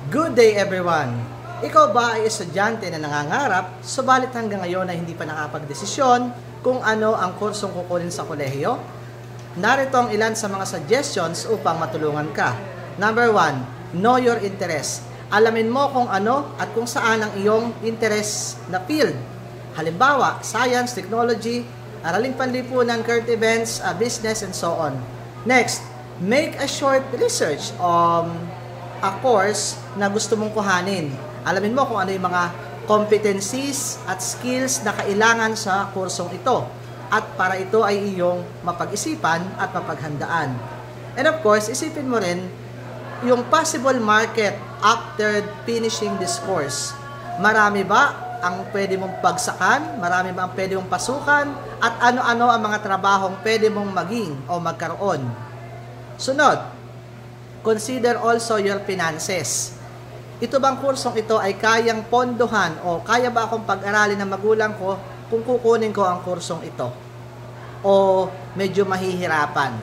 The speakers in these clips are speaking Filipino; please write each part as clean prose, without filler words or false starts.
Good day everyone! Ikaw ba ay estudyante na nangangarap, subalit hanggang ngayon ay hindi pa nakapagdesisyon kung ano ang kursong kukunin sa kolehiyo? Narito ang ilan sa mga suggestions upang matulungan ka. Number 1, know your interest. Alamin mo kung ano at kung saan ang iyong interest na field. Halimbawa, science, technology, araling panlipunan, current events, business, and so on. Next, make a short research a course na gusto mong kuhanin. Alamin mo kung ano yung mga competencies at skills na kailangan sa kursong ito. At para ito ay iyong mapag-isipan at mapaghandaan. And of course, isipin mo rin yung possible market after finishing this course. Marami ba ang pwede mong bagsakan? Marami ba ang pwede mong pasukan? At ano-ano ang mga trabahong pwede mong maging o magkaroon? Sunod, consider also your finances. Ito bang kursong ito ay kayang pondohan o kaya ba akong pag-aralin ng magulang ko kung kukunin ko ang kursong ito? O medyo mahihirapan?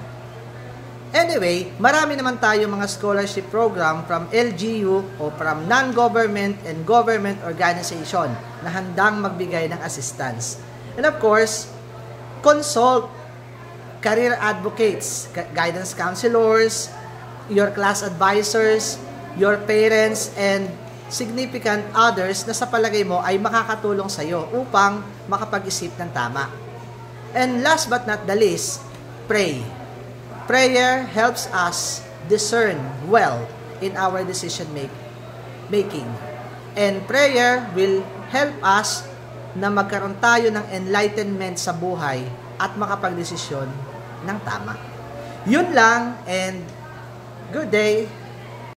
Anyway, marami naman tayo mga scholarship program from LGU o from non-government and government organization na handang magbigay ng assistance. And of course, consult career advocates, guidance counselors, your class advisors, your parents, and significant others na sa palagay mo ay makakatulong sa iyo upang makapag-isip ng tama. And last but not the least, pray. Prayer helps us discern well in our decision making. And prayer will help us na magkaroon tayo ng enlightenment sa buhay at makapagdesisyon ng tama. Yun lang, and good day!